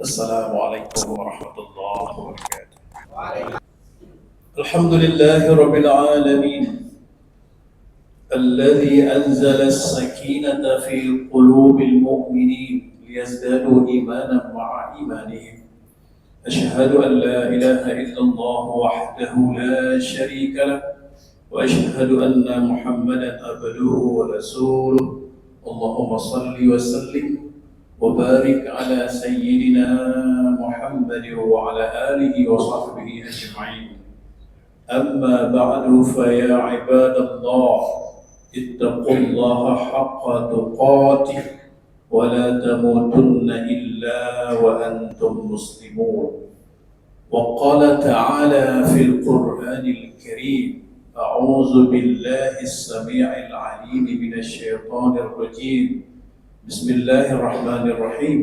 السلام عليكم ورحمة الله وبركاته. الحمد لله رب العالمين الذي أنزل السكينة في قلوب المؤمنين ليزدادوا إيمانا مع إيمانهم. أشهد أن لا إله إلا الله وحده لا شريك له وأشهد أن محمدا عبده ورسوله. اللهم صل وسلم وبارك على سيدنا محمد وعلى آله وصحبه أجمعين. أما بعد فيا عباد الله اتقوا الله حق تقاته ولا تموتن إلا وأنتم مسلمون. وقال تعالى في القرآن الكريم: أعوذ بالله السميع العليم من الشيطان الرجيم. بسم الله الرحمن الرحيم.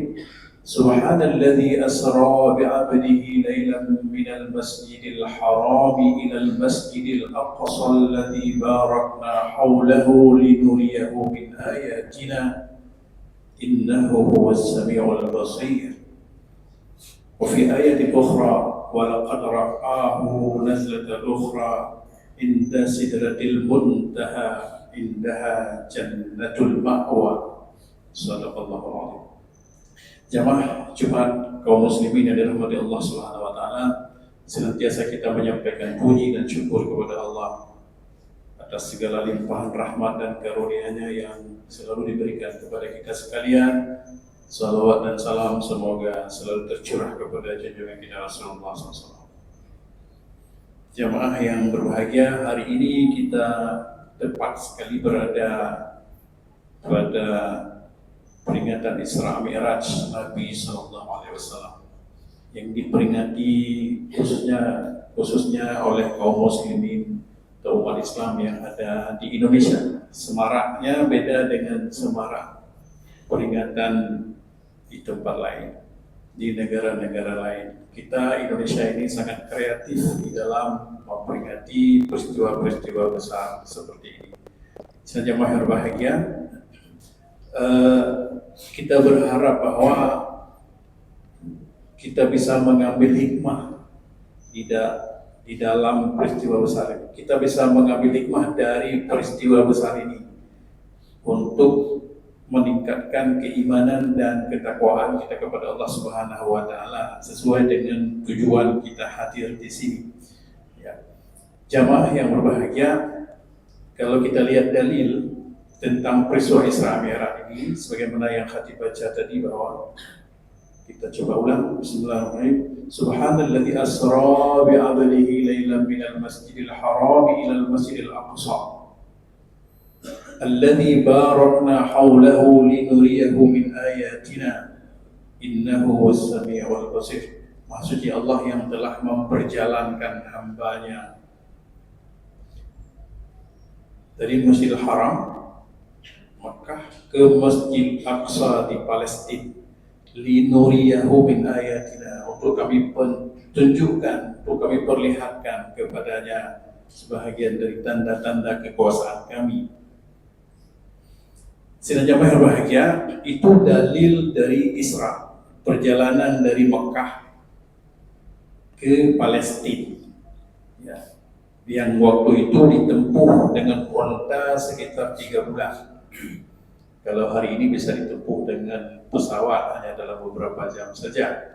سبحان الذي أسرى بعبده ليلا من المسجد الحرام إلى المسجد الأقصى الذي باركنا حوله لنريه من آياتنا إنه هو السميع البصير. وفي آية أخرى: ولقد رآه نزلة أخرى عند سدرة المنتهى عندها جنة المأوى. Sadaqallahul Azim. Jamaah Jumat kaum muslimin yang dirahmati Allah Subhanahu wa taala, senantiasa kita menyampaikan puji dan syukur kepada Allah atas segala limpahan rahmat dan karunia-Nya yang selalu diberikan kepada kita sekalian. Salawat dan salam semoga selalu tercurah kepada junjungan kita Rasulullah SAW. Jamaah yang berbahagia, hari ini kita tepat sekali berada pada peringatan Isra Mi'raj Nabi SAW yang diperingati khususnya oleh kaum muslimin atau umat Islam yang ada di Indonesia. Semaraknya beda dengan semarak peringatan di tempat lain, di negara-negara lain. Kita Indonesia ini sangat kreatif di dalam memperingati peristiwa-peristiwa besar seperti ini. Jemaah yang berbahagia, kita berharap bahwa kita bisa mengambil hikmah di dalam peristiwa besar ini. Kita bisa mengambil hikmah dari peristiwa besar ini untuk meningkatkan keimanan dan ketakwaan kita kepada Allah Subhanahu wa taala sesuai dengan tujuan kita hadir di sini. Ya. Jamaah yang berbahagia, kalau kita lihat dalil tentang peristiwa Isra Mi'raj ini, sebagaimana yang Khatib baca tadi, bahwa kita coba ulang. Bismillahirrahmanirrahim. Subhanalladzi asra bi 'abdihi lailan minal masjidil haram ila al masjidil aqsa alladzi barakna hawlahu linuriyahu min ayatina innahu huwas sami'ul basir. Maksudnya Allah yang telah memperjalankan hambanya dari Masjidil Haram Makkah ke Masjid Aqsa di Palestina, linuriyahu min ayatina, untuk kami tunjukkan, untuk kami perlihatkan kepadanya sebahagian dari tanda-tanda kekuasaan kami. Sidang jamaah yang berbahagia, itu dalil dari Isra, perjalanan dari Makkah ke Palestina, ya, yang waktu itu ditempuh dengan onta sekitar 3 bulan. Kalau hari ini bisa ditempuh dengan pesawat hanya dalam beberapa jam saja.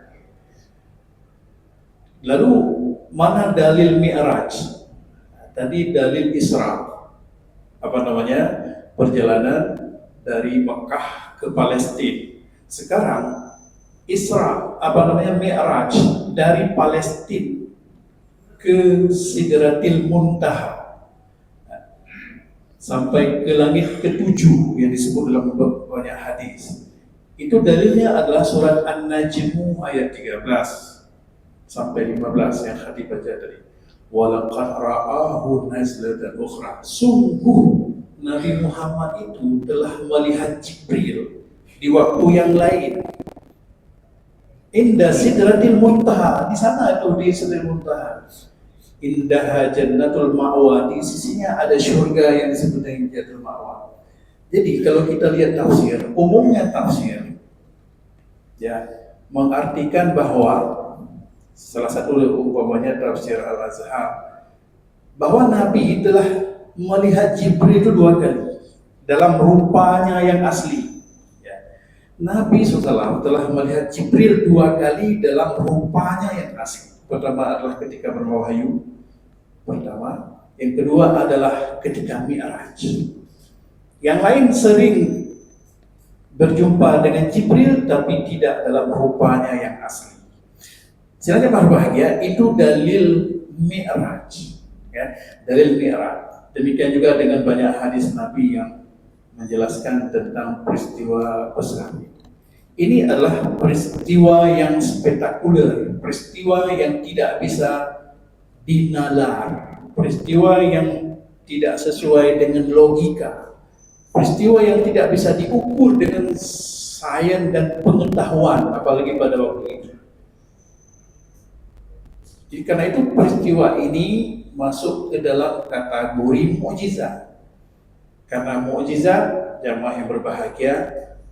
Lalu mana dalil Mi'raj? Tadi dalil Isra, perjalanan dari Mekah ke Palestina. Sekarang Isra, Mi'raj dari Palestina ke Sidratil Muntaha sampai ke langit ke-7 yang disebut dalam banyak hadis. Itu dalilnya adalah surat An-Najm ayat 13 sampai 15 yang Khatib baca tadi. Walaqad ra'ahu nazlatan ukhra. Sungguh Nabi Muhammad itu telah melihat Jibril di waktu yang lain. Inda Sidratil Muntaha, di sana itu di Sidratil Muntaha. Indaha jannatul ma'wa, di sisinya ada surga yang disebut dengan jannatul ma'wa. Jadi kalau kita lihat tafsir, umumnya tafsir, ya, mengartikan bahwa salah satu umpamanya tafsir Al-Azhar, bahwa Nabi telah melihat Jibril itu 2 kali dalam rupanya yang asli. Ya. Nabi SAW telah melihat Jibril 2 kali dalam rupanya yang asli. Pertama adalah ketika berwahyu pertama, yang kedua adalah ketika Mi'raj. Yang lain sering berjumpa dengan Jibril tapi tidak dalam rupanya yang asli. Silahkan berbahagia, itu dalil Mi'raj, ya, dalil Mi'raj. Demikian juga dengan banyak hadis Nabi yang menjelaskan tentang peristiwa besar. Ini adalah peristiwa yang spektakuler, peristiwa yang tidak bisa dinalar, peristiwa yang tidak sesuai dengan logika, peristiwa yang tidak bisa diukur dengan sains dan pengetahuan, apalagi pada waktu itu. Jadi karena itu peristiwa ini masuk ke dalam kategori mukjizat. Karena mukjizat, jamaah yang berbahagia,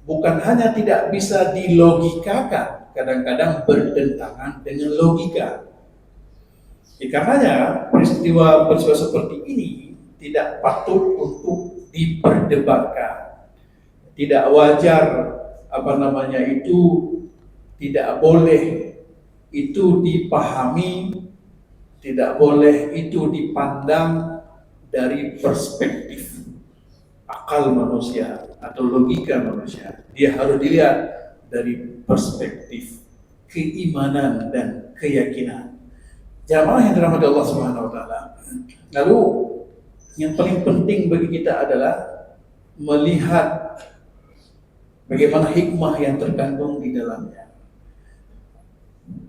bukan hanya tidak bisa dilogikakan, kadang-kadang bertentangan dengan logika. Karenanya peristiwa seperti ini tidak patut untuk diperdebatkan. Tidak wajar, tidak boleh itu dipahami, tidak boleh itu dipandang dari perspektif akal manusia atau logika manusia. Dia harus dilihat dari perspektif keimanan dan keyakinan. Jamaah yang dirahmati Allah Subhanahu wa taala. Lalu yang paling penting bagi kita adalah melihat bagaimana hikmah yang terkandung di dalamnya.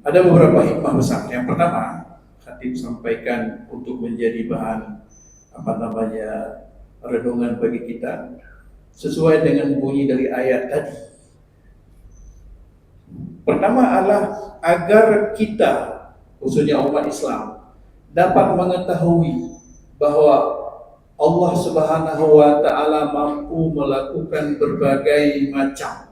Ada beberapa hikmah besar. Yang pertama, Khatib sampaikan untuk menjadi bahan renungan bagi kita sesuai dengan bunyi dari ayat tadi. Pertama adalah agar kita, khususnya umat Islam, dapat mengetahui bahwa Allah Subhanahu wa taala mampu melakukan berbagai macam,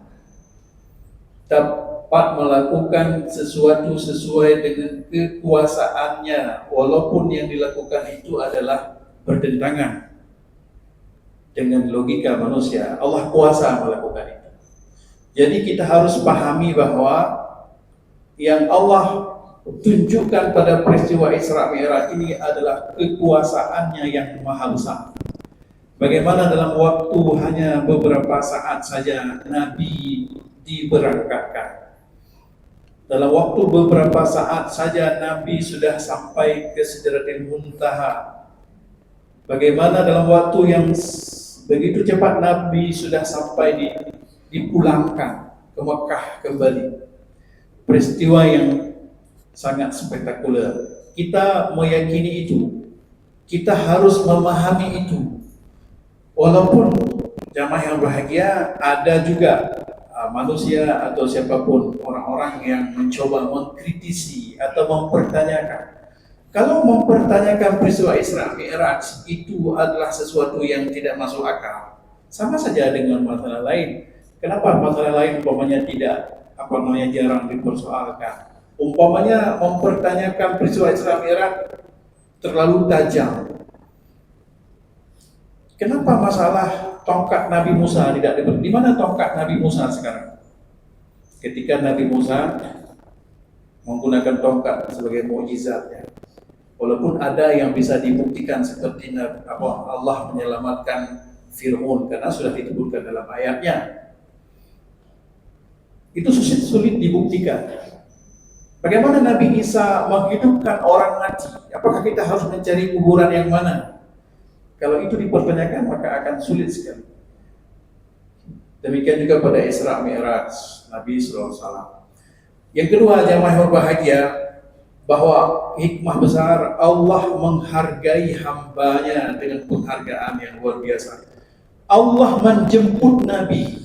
dapat melakukan sesuatu sesuai dengan kekuasaannya, walaupun yang dilakukan itu adalah bertentangan dengan logika manusia. Allah kuasa melakukan itu. Jadi kita harus pahami bahwa yang Allah tunjukkan pada peristiwa Isra Mi'raj ini adalah kekuasaannya yang maha besar. Bagaimana dalam waktu hanya beberapa saat saja Nabi diberangkatkan. Dalam waktu beberapa saat saja Nabi sudah sampai ke Sidratil Muntaha. Bagaimana dalam waktu yang begitu cepat Nabi sudah sampai dipulangkan ke Mekah kembali. Peristiwa yang sangat spektakuler. Kita meyakini itu. Kita harus memahami itu. Walaupun jamaah yang bahagia, ada juga manusia atau siapapun orang-orang yang mencoba mengkritisi atau mempertanyakan. Kalau mempertanyakan peristiwa Isra Mi'raj itu adalah sesuatu yang tidak masuk akal, sama saja dengan masalah lain. Kenapa masalah lain umpamanya jarang dipersoalkan? Umpamanya mempertanyakan peristiwa Isra Mi'raj terlalu tajam. Kenapa masalah tongkat Nabi Musa tidak diberi? Di mana tongkat Nabi Musa sekarang? Ketika Nabi Musa menggunakan tongkat sebagai mukjizatnya. Walaupun ada yang bisa dibuktikan seperti Allah menyelamatkan Fir'aun karena sudah disebutkan dalam ayatnya. Itu sulit dibuktikan. Bagaimana Nabi Isa menghidupkan orang mati? Apakah kita harus mencari kuburan yang mana? Kalau itu dipertanyakan maka akan sulit sekali. Demikian juga pada Isra Mi'raj Nabi SAW. Yang kedua, jamaah berbahagia, bahwa hikmah besar Allah menghargai hambanya dengan penghargaan yang luar biasa. Allah menjemput Nabi.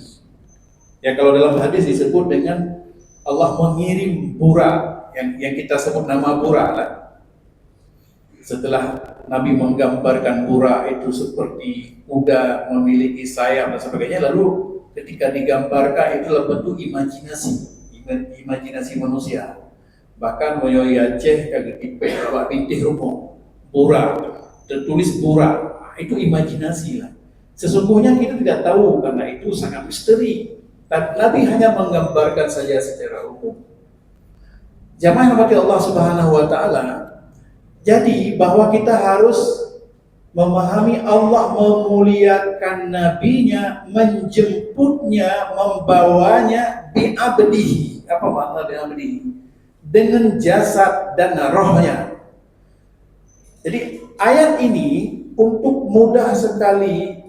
Ya, kalau dalam hadis disebut dengan Allah mengirim Buraq, yang kita sebut nama Buraq lah. Setelah Nabi menggambarkan Buraq itu seperti kuda memiliki sayap dan sebagainya, lalu ketika digambarkan itulah bentuk imajinasi imajinasi manusia. Bahkan moyoi Aceh kagak tipe awak pintih rumah pura tertulis pura, itu imajinasi lah. Sesungguhnya kita tidak tahu karena itu sangat misteri. Nabi hanya menggambarkan saja secara umum. Jamaah yang dirahmati Allah Subhanahu wa taala, jadi bahwa kita harus memahami Allah memuliakan nabinya, menjemputnya, membawanya bi'abdihi. Apa makna bi'abdihi? Dengan jasad dan rohnya. Jadi ayat ini untuk mudah sekali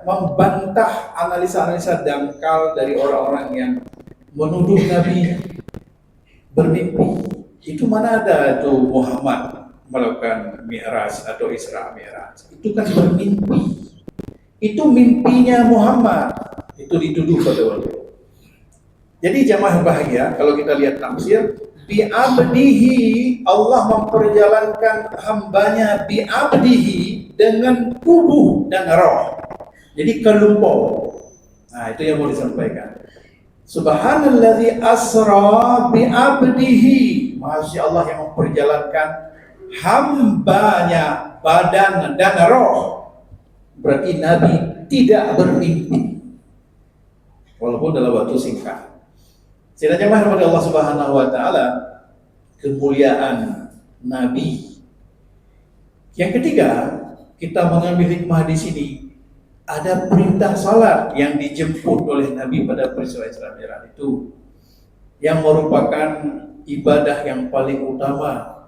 membantah analisa-analisa dangkal dari orang-orang yang menuduh Nabi bermimpi. Itu mana ada itu Muhammad melakukan Mi'raj atau Isra Mi'raj. Itu kan bermimpi. Itu mimpinya Muhammad. Itu dituduh pada waktu. Jadi jamaah bahagia, kalau kita lihat tafsir, bi'abdihi, Allah memperjalankan hambanya bi'abdihi dengan tubuh dan roh. Jadi kelumpur. Nah, itu yang mau disampaikan. Subhanalladzi asra bi'abdihi. Masya Allah yang memperjalankan hambanya, badan dan roh. Berarti Nabi tidak bermimpi. Walaupun dalam waktu singkat. Sehingga jemaah kepada Allah Subhanahu wa taala, kemuliaan Nabi. Yang ketiga, kita mengambil hikmah di sini, ada perintah salat yang dijemput oleh Nabi pada peristiwa Isra Mi'raj itu, yang merupakan ibadah yang paling utama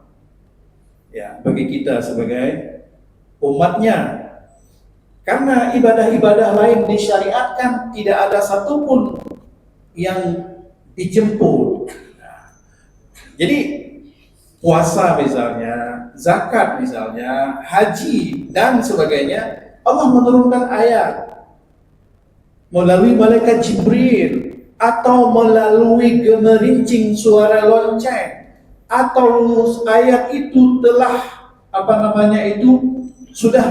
ya bagi kita sebagai umatnya. Karena ibadah-ibadah lain disyariatkan, tidak ada satupun yang dijemput. Nah, jadi puasa misalnya, zakat misalnya, haji dan sebagainya, Allah menurunkan ayat melalui malaikat Jibril atau melalui gemerincing suara lonceng, atau ayat itu telah sudah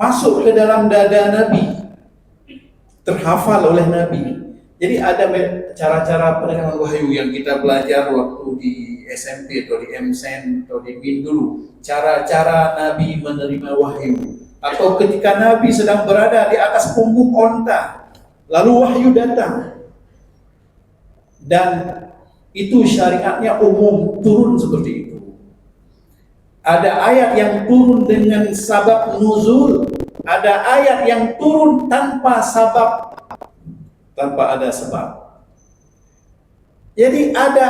masuk ke dalam dada Nabi, terhafal oleh Nabi. Jadi ada cara-cara penerimaan wahyu yang kita belajar waktu di SMP atau di MSen atau di MIN dulu. Cara-cara Nabi menerima wahyu. Atau ketika Nabi sedang berada di atas punggung onta, lalu wahyu datang. Dan itu syariatnya umum turun seperti itu. Ada ayat yang turun dengan sabab nuzul, ada ayat yang turun tanpa ada sebab. Jadi ada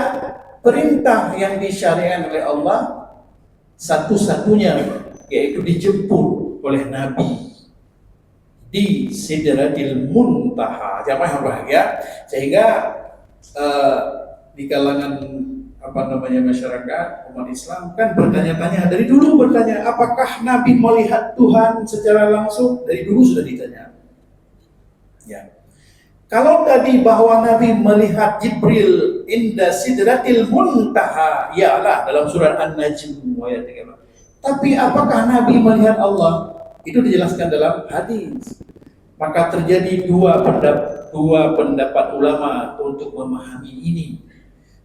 perintah yang disyariatkan oleh Allah, satu-satunya yaitu dijemput oleh Nabi di Sidratil Muntaha. Jamaah yang bahagia, sehingga di kalangan masyarakat umat Islam kan bertanya-tanya, dari dulu bertanya, apakah Nabi melihat Tuhan secara langsung? Dari dulu sudah ditanya. Ya. Kalau tadi bahwa Nabi melihat Jibril inda Sidratil Muntaha, yalah dalam surat An-Najm ayat 13. Tapi apakah Nabi melihat Allah? Itu dijelaskan dalam hadis. Maka terjadi dua pendapat ulama untuk memahami ini.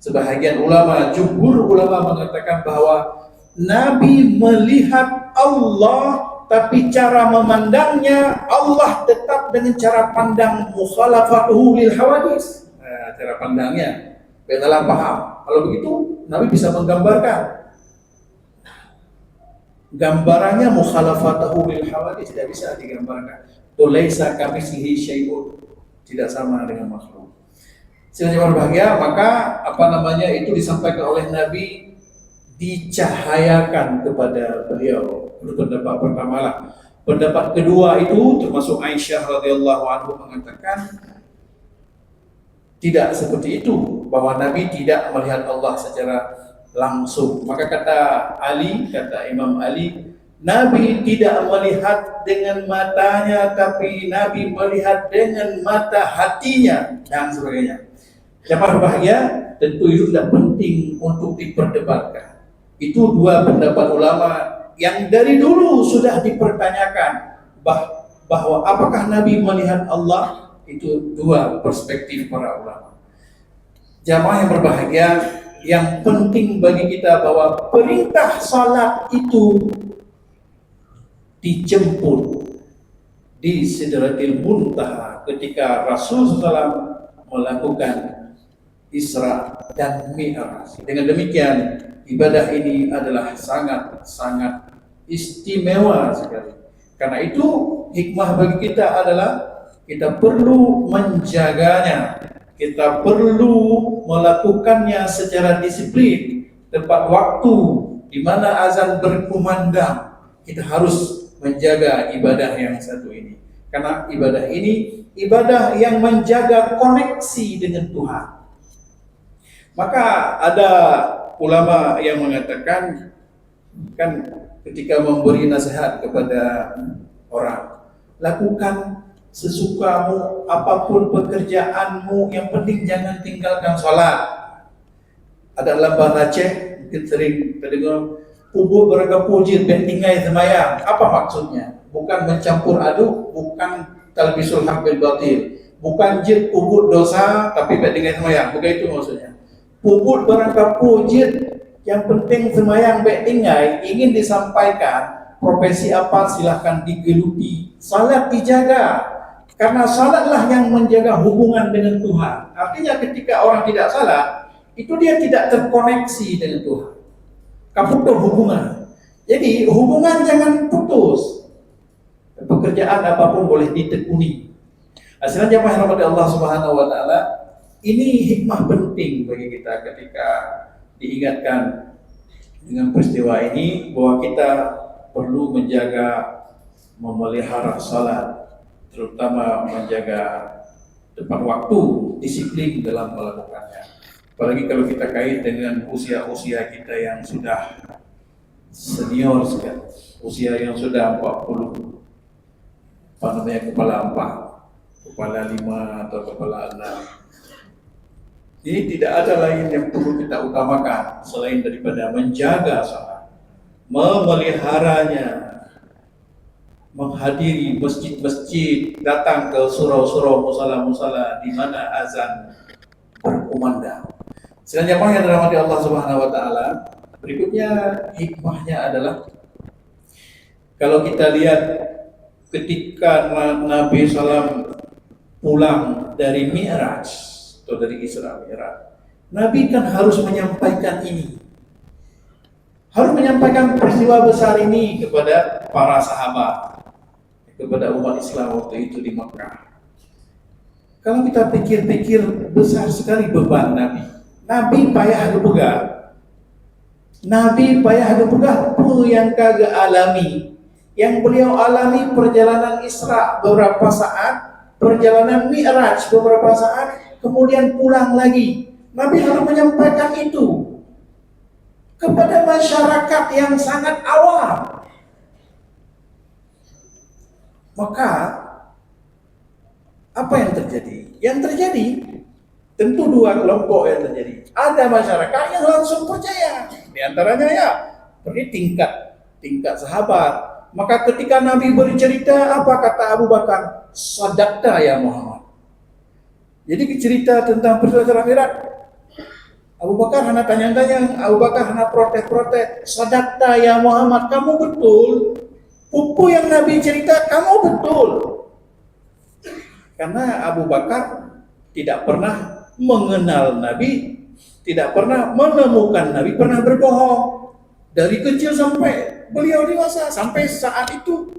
Sebahagian ulama, jumhur ulama mengatakan bahwa Nabi melihat Allah, tapi cara memandangnya Allah tetap dengan cara pandang mukhalafatuhu lil hawadis. Nah, cara pandangnya beda paham. Kalau begitu Nabi bisa menggambarkan. Gambarannya mukhalafatuhu lil hawadis tidak bisa digambarkan. Laisa kamitslihi syai'un, tidak sama dengan makhluk. Sehingga berbahagia, maka itu disampaikan oleh Nabi, dicahayakan kepada beliau. Pendapat pertama lah. Pendapat kedua itu termasuk Aisyah radhiyallahu anha mengatakan tidak seperti itu, bahwa Nabi tidak melihat Allah secara langsung. Maka kata Imam Ali, Nabi tidak melihat dengan matanya, tapi Nabi melihat dengan mata hatinya dan sebagainya. Jamaah bahagia, tentu itu tidak penting untuk diperdebatkan. Itu dua pendapat ulama yang dari dulu sudah dipertanyakan bahwa apakah Nabi melihat Allah. Itu dua perspektif para ulama. Jamaah yang berbahagia, yang penting bagi kita bahwa perintah salat itu dijemput di Sidratil Muntaha ketika Rasulullah SAW melakukan Isra dan Mi'raj. Dengan demikian, ibadah ini adalah sangat-sangat istimewa sekali. Karena itu hikmah bagi kita adalah kita perlu menjaganya, kita perlu melakukannya secara disiplin, tepat waktu, di mana azan berkumandang. Kita harus menjaga ibadah yang satu ini. Karena ibadah ini ibadah yang menjaga koneksi dengan Tuhan. Maka ada ulama yang mengatakan, kan ketika memberi nasihat kepada orang, lakukan sesukamu, apapun pekerjaanmu, yang penting jangan tinggalkan sholat. Ada dalam bahasa Aceh, mungkin sering terdengar, kubur beragam pujit, bentingai semayang. Apa maksudnya? Bukan mencampur aduk, bukan talbisul haq bil batil, bukan jid kubur dosa, tapi bentingai semayang. Bukan itu maksudnya. Kubur beragam pujit, yang penting semayang bentingai, ingin disampaikan, profesi apa silahkan digeluti, salat dijaga. Karena salatlah yang menjaga hubungan dengan Tuhan. Artinya ketika orang tidak salat, itu dia tidak terkoneksi dengan Tuhan. Putus hubungan. Jadi hubungan jangan putus. Pekerjaan apapun boleh ditekuni. Asalnya jamaah rahmat Allah Subhanahu wa taala, ini hikmah penting bagi kita ketika diingatkan dengan peristiwa ini bahwa kita perlu menjaga, memelihara salat, terutama menjaga tepat waktu, disiplin dalam melakukannya. Apalagi kalau kita kait dengan usia-usia kita yang sudah senior sekali, usia yang sudah 40, apa namanya, kepala 4, kepala 5 atau kepala 6. Ini tidak ada lain yang perlu kita utamakan selain daripada menjaga salat, memeliharanya, menghadiri masjid-masjid, datang ke surau-surau, musala-musala di mana azan berkumandang. Selain jamaah yang dirahmati Allah Subhanahu wa taala, berikutnya hikmahnya adalah kalau kita lihat ketika Nabi SAW pulang dari Mi'raj atau dari Isra Mi'raj, Nabi kan harus menyampaikan ini. Harus menyampaikan peristiwa besar ini kepada para sahabat, kepada umat Islam waktu itu di Makkah. Kalau kita pikir-pikir, besar sekali beban Nabi. Nabi payah gepegah. Nabi payah gepegah pun yang kagak alami. Yang beliau alami perjalanan Isra beberapa saat, perjalanan Mi'raj beberapa saat, kemudian pulang lagi. Nabi harus menyampaikan itu kepada masyarakat yang sangat awam. Maka apa yang terjadi? Yang terjadi tentu dua kelompok yang terjadi. Ada masyarakat yang langsung percaya. Di antaranya ya, ini tingkat sahabat. Maka ketika Nabi bercerita, apa kata Abu Bakar? Sadaqta ya Muhammad. Jadi cerita tentang peristiwa Mi'raj, Abu Bakar hanya tanya-tanya, Abu Bakar hanya protes-protes. Sadaqta ya Muhammad, kamu betul. Pupu yang Nabi cerita, kamu betul. Karena Abu Bakar tidak pernah mengenal Nabi, tidak pernah menemukan Nabi pernah berbohong. Dari kecil sampai beliau dewasa, sampai saat itu,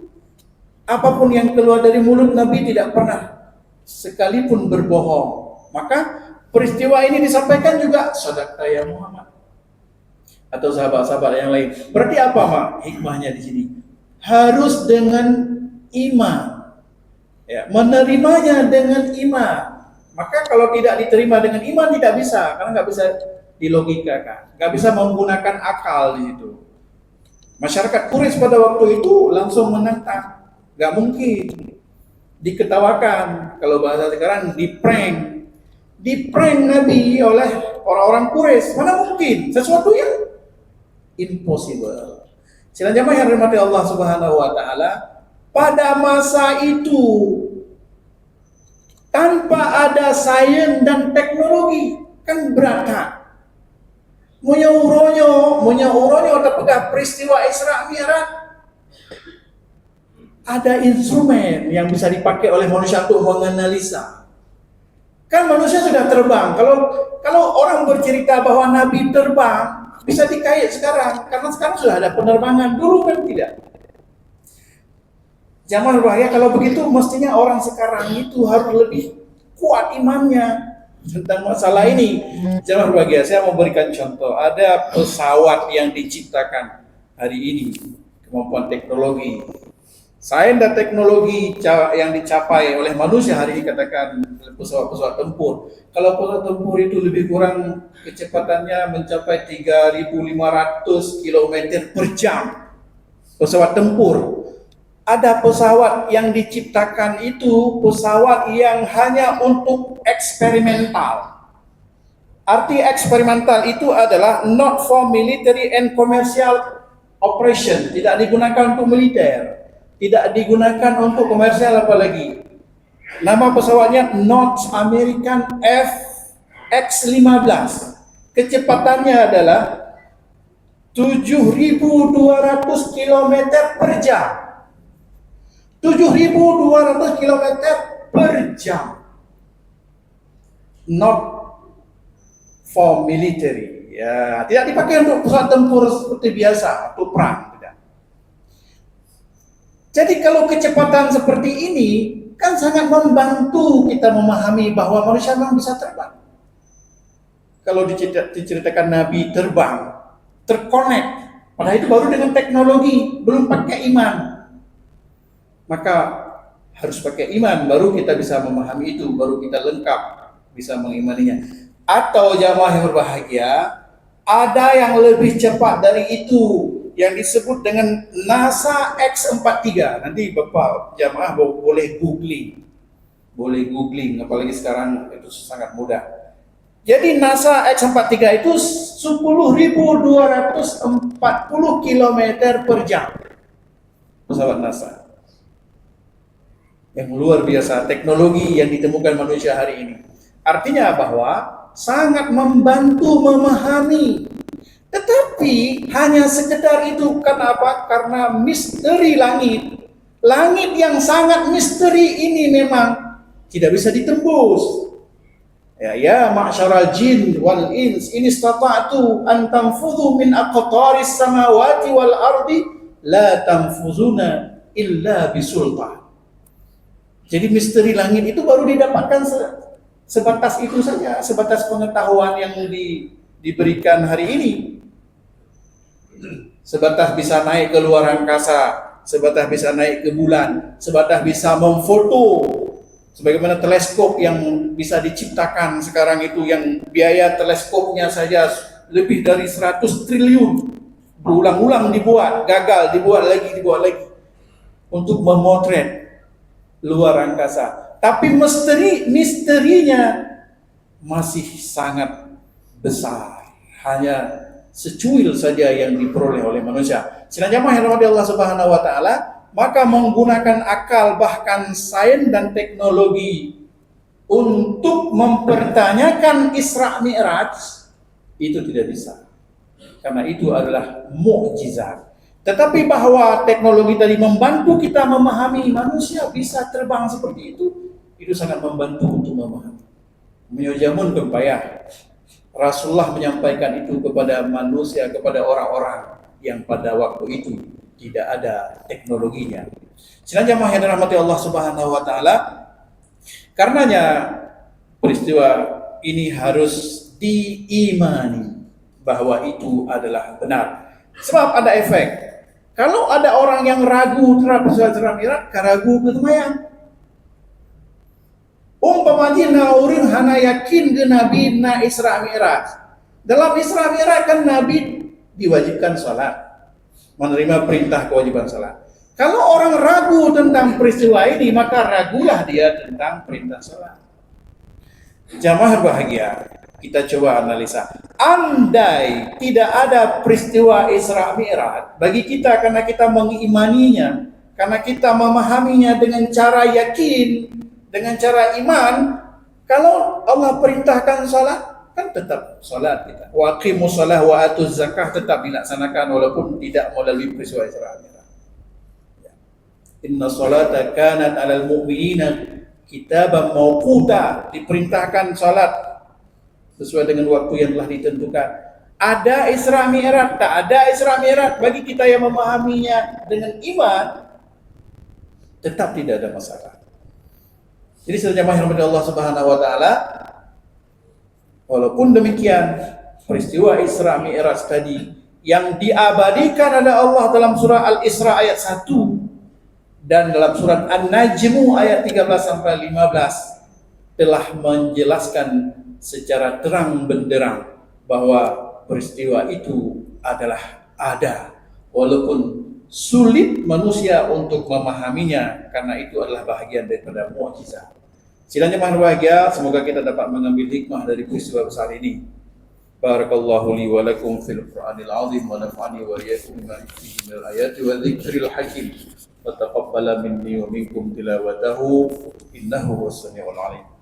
apapun yang keluar dari mulut Nabi tidak pernah sekalipun berbohong. Maka peristiwa ini disampaikan juga, Sadaqta ya Muhammad. Atau sahabat-sahabat yang lain. Berarti apa Mak hikmahnya di sini? Harus dengan iman, ya, menerimanya dengan iman. Maka kalau tidak diterima dengan iman tidak bisa, karena nggak bisa dilogikakan, nggak bisa menggunakan akal di situ. Masyarakat Quraisy pada waktu itu langsung menentang, nggak mungkin, diketawakan, kalau bahasa sekarang diprank Nabi oleh orang-orang Quraisy. Mana mungkin, sesuatu yang impossible. Sila jamaah yang dirahmati Allah Subhanahu wa taala, pada masa itu tanpa ada sains dan teknologi, Kan berat Kak. Munyo-uronyo terpegang peristiwa Isra Mi'raj. Ada instrumen yang bisa dipakai oleh manusia untuk menganalisa. Kan manusia sudah terbang. Kalau orang bercerita bahwa Nabi terbang, bisa dikait sekarang. Karena sekarang sudah ada penerbangan. Dulu kan tidak. Zaman berbahaya kalau begitu mestinya orang sekarang itu harus lebih kuat imannya tentang masalah ini. Zaman berbahagia, saya mau berikan contoh. Ada pesawat yang diciptakan hari ini, kemampuan teknologi. Sains dan teknologi yang dicapai oleh manusia hari ini, katakan pesawat-pesawat tempur. Kalau pesawat tempur itu lebih kurang kecepatannya mencapai 3.500 km per jam. Pesawat tempur. Ada pesawat yang diciptakan itu pesawat yang hanya untuk eksperimental. Arti eksperimental itu adalah not for military and commercial operation, tidak digunakan untuk militer. Tidak digunakan untuk komersial apalagi. Nama pesawatnya North American FX-15. Kecepatannya adalah 7.200 km per jam. 7.200 km per jam. Not for military. Ya, tidak dipakai untuk pesawat tempur seperti biasa, untuk perang. Jadi kalau kecepatan seperti ini kan sangat membantu kita memahami bahwa manusia memang bisa terbang. Kalau diceritakan Nabi terbang, terkonek, padahal itu baru dengan teknologi, belum pakai iman. Maka harus pakai iman, baru kita bisa memahami itu, baru kita lengkap bisa mengimaninya. Atau jamaah yang berbahagia, ada yang lebih cepat dari itu, yang disebut dengan NASA X-43. Nanti Bapak jamaah boleh googling. Apalagi sekarang itu sangat mudah. Jadi NASA X-43 itu 10.240 km per jam. Pesawat NASA. Yang luar biasa teknologi yang ditemukan manusia hari ini. Artinya bahwa sangat membantu memahami. Tetapi hanya sekedar itu. Kenapa? Karena misteri langit. Langit yang sangat misteri ini memang tidak bisa ditembus. Ya ma'syaral jin wal ins in istata'tu an tanfudhu min aqtaris samawati wal ardi la tanfuzuna illa bisultan. Jadi misteri langit itu baru didapatkan sebatas itu saja, sebatas pengetahuan yang diberikan hari ini. Sebatas bisa naik ke luar angkasa, sebatas bisa naik ke bulan, sebatas bisa memfoto, sebagaimana teleskop yang bisa diciptakan sekarang itu, yang biaya teleskopnya saja lebih dari 100 triliun, berulang-ulang dibuat, gagal, dibuat lagi untuk memotret luar angkasa. Tapi misterinya masih sangat besar, hanya secuil saja yang diperoleh oleh manusia. Sedangkan jamaah yang dirahmati Allah Subhanahu wa taala, maka menggunakan akal bahkan sains dan teknologi untuk mempertanyakan Isra Mi'raj itu tidak bisa. Karena itu adalah mukjizat. Tetapi bahwa teknologi tadi membantu kita memahami manusia bisa terbang seperti itu sangat membantu untuk memahami. Menyojamun kempayah. Rasulullah menyampaikan itu kepada manusia, kepada orang-orang yang pada waktu itu tidak ada teknologinya. Sedangkan jamaah yang dirahmati Allah Subhanahu wa taala, karenanya peristiwa ini harus diimani bahwa itu adalah benar. Sebab ada efek. Kalau ada orang yang ragu terhadap Isra Mi'raj, ragu ketemayang. Umpamanya orang hana yakin ke Nabi na Isra Mi'raj. Dalam Isra Mi'raj kan Nabi diwajibkan salat, menerima perintah kewajiban salat. Kalau orang ragu tentang peristiwa ini, maka ragulah dia tentang perintah salat. Jamaah bahagia, kita coba analisa. Andai tidak ada peristiwa Isra Mi'raj, bagi kita karena kita mengimaninya, karena kita memahaminya dengan cara yakin, dengan cara iman, kalau Allah perintahkan salat, kan tetap salat kita. Wa aqimus shalah wa atuz zakah tetap dilaksanakan walaupun tidak melalui peristiwa Isra Mi'raj. Ya. Inna salata kanat 'alal mu'minina kitaban mawquta, diperintahkan salat sesuai dengan waktu yang telah ditentukan. Ada Isra Mi'raj, tak ada Isra Mi'raj, bagi kita yang memahaminya dengan iman tetap tidak ada masalah. Jadi sebenarnya rahmat Allah Subhanahu wa taala, walaupun demikian peristiwa Isra Mi'raj tadi yang diabadikan oleh Allah dalam surah Al-Isra ayat 1 dan dalam surat An-Najm ayat 13 sampai 15 telah menjelaskan secara terang benderang bahwa peristiwa itu adalah ada, walaupun sulit manusia untuk memahaminya karena itu adalah bahagian daripada mukjizat. Silanya bahagia, semoga kita dapat mengambil hikmah dari peristiwa besar ini. Barakallahu li wa lakum fil Qur'anil azim wa nafa'ani wa iyyakum bima fihi minal ayati wa dzikril hakim. Wa taqabbala minni wa minkum tilawatahu innahu was samiul alim.